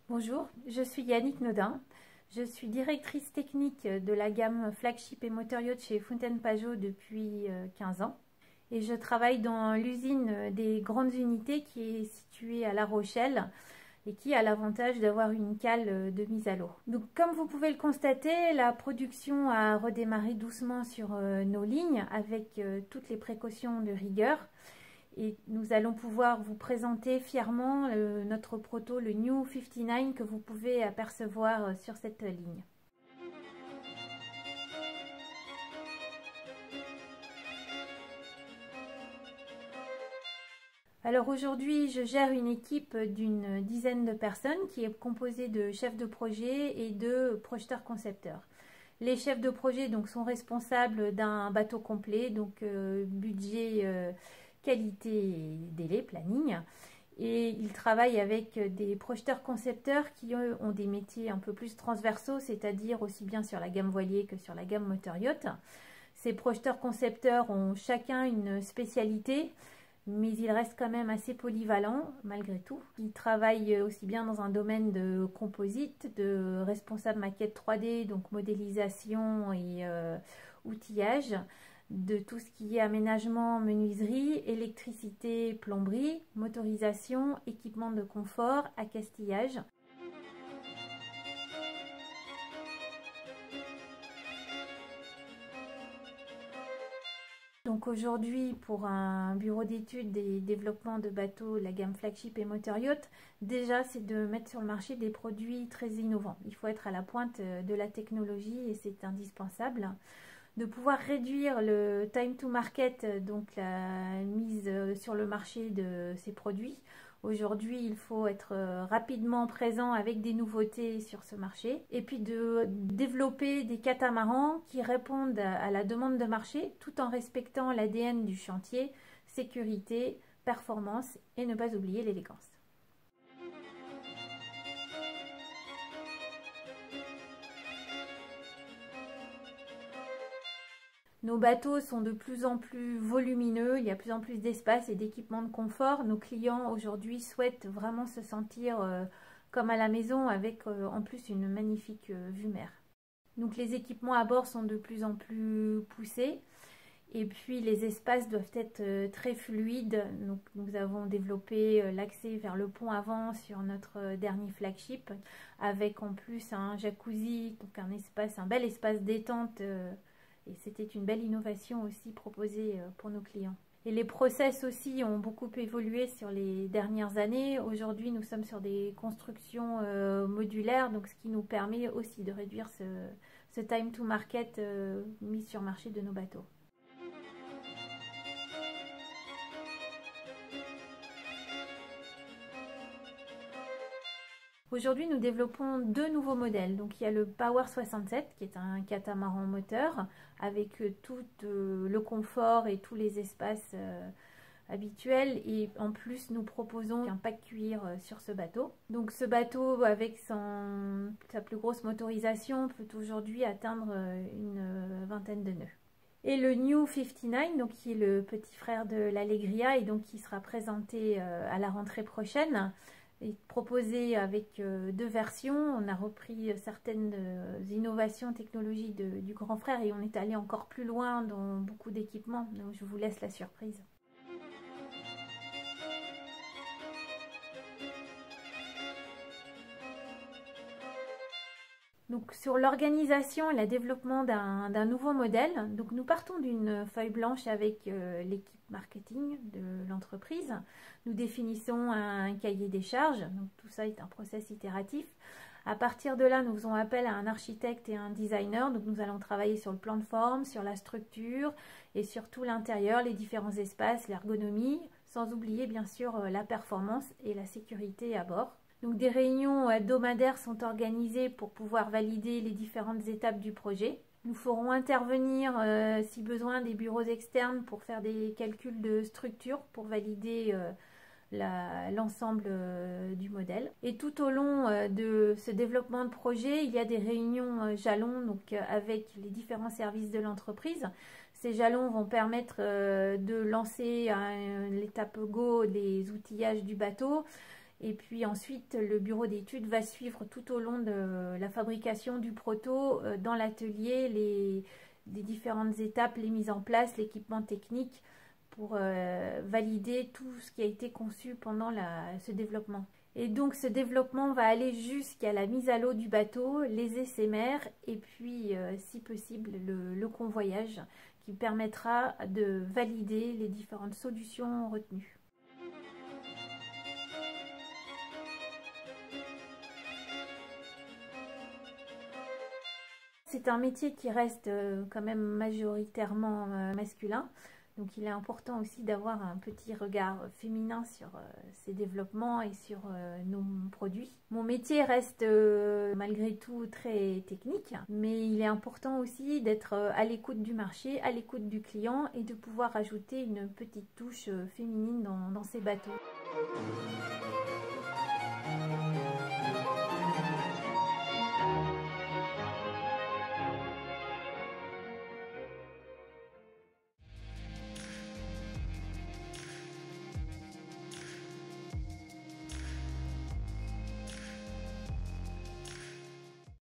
Bonjour, je suis Yannick Nodin. Je suis directrice technique de la gamme Flagship et Motor Yacht chez Fountaine-Pajot depuis 15 ans. Et je travaille dans l'usine des grandes unités qui est située à La Rochelle et qui a l'avantage d'avoir une cale de mise à l'eau. Donc comme vous pouvez le constater, la production a redémarré doucement sur nos lignes avec toutes les précautions de rigueur. Et nous allons pouvoir vous présenter fièrement notre proto, le New 59, que vous pouvez apercevoir sur cette ligne. Alors aujourd'hui, je gère une équipe d'une dizaine de personnes qui est composée de chefs de projet et de projeteurs concepteurs. Les chefs de projet donc sont responsables d'un bateau complet, donc budget, qualité et délai, planning. Et ils travaillent avec des projeteurs concepteurs qui ont des métiers un peu plus transversaux, c'est-à-dire aussi bien sur la gamme voilier que sur la gamme moteur yacht. Ces projeteurs concepteurs ont chacun une spécialité, mais ils restent quand même assez polyvalents malgré tout. Ils travaillent aussi bien dans un domaine de composite, de responsable maquette 3D, donc modélisation et outillage, de tout ce qui est aménagement, menuiserie, électricité, plomberie, motorisation, équipement de confort, accastillage. Donc aujourd'hui, pour un bureau d'études des développements de bateaux, la gamme Flagship et Motor Yacht, déjà c'est de mettre sur le marché des produits très innovants. Il faut être à la pointe de la technologie et c'est indispensable. De pouvoir réduire le time to market, donc la mise sur le marché de ces produits. Aujourd'hui, il faut être rapidement présent avec des nouveautés sur ce marché. Et puis de développer des catamarans qui répondent à la demande de marché tout en respectant l'ADN du chantier, sécurité, performance et ne pas oublier l'élégance. Nos bateaux sont de plus en plus volumineux, il y a de plus en plus d'espace et d'équipements de confort. Nos clients aujourd'hui souhaitent vraiment se sentir comme à la maison avec en plus une magnifique vue mer. Donc les équipements à bord sont de plus en plus poussés et puis les espaces doivent être très fluides. Donc nous avons développé l'accès vers le pont avant sur notre dernier flagship avec en plus un jacuzzi, donc un bel espace détente. Et c'était une belle innovation aussi proposée pour nos clients. Et les process aussi ont beaucoup évolué sur les dernières années. Aujourd'hui, nous sommes sur des constructions modulaires, donc ce qui nous permet aussi de réduire ce time to market mis sur marché de nos bateaux. Aujourd'hui, nous développons deux nouveaux modèles. Donc, il y a le Power 67 qui est un catamaran moteur avec tout le confort et tous les espaces habituels. Et en plus, nous proposons un pack cuir sur ce bateau. Donc, ce bateau, avec sa plus grosse motorisation, peut aujourd'hui atteindre une vingtaine de nœuds. Et le New 59, donc qui est le petit frère de l'Allegria et donc qui sera présenté à la rentrée prochaine, est proposé avec deux versions. On a repris certaines innovations technologiques du grand frère et on est allé encore plus loin dans beaucoup d'équipements. Donc je vous laisse la surprise. Donc sur l'organisation et le développement d'un nouveau modèle, donc nous partons d'une feuille blanche avec l'équipe marketing de l'entreprise. Nous définissons un cahier des charges, donc tout ça est un process itératif. À partir de là, nous faisons appel à un architecte et un designer. Donc nous allons travailler sur le plan de forme, sur la structure et sur tout l'intérieur, les différents espaces, l'ergonomie, sans oublier bien sûr la performance et la sécurité à bord. Donc des réunions hebdomadaires sont organisées pour pouvoir valider les différentes étapes du projet. Nous ferons intervenir, si besoin, des bureaux externes pour faire des calculs de structure, pour valider l'ensemble du modèle. Et tout au long de ce développement de projet, il y a des réunions jalons donc, avec les différents services de l'entreprise. Ces jalons vont permettre de lancer l'étape Go des outillages du bateau Et puis ensuite, le bureau d'études va suivre tout au long de la fabrication du proto dans l'atelier les différentes étapes, les mises en place, l'équipement technique pour valider tout ce qui a été conçu pendant ce développement. Et donc ce développement va aller jusqu'à la mise à l'eau du bateau, les essais mers et puis si possible le convoyage qui permettra de valider les différentes solutions retenues. C'est un métier qui reste quand même majoritairement masculin, donc il est important aussi d'avoir un petit regard féminin sur ces développements et sur nos produits. Mon métier reste malgré tout très technique, mais il est important aussi d'être à l'écoute du marché, à l'écoute du client et de pouvoir ajouter une petite touche féminine dans ces bateaux.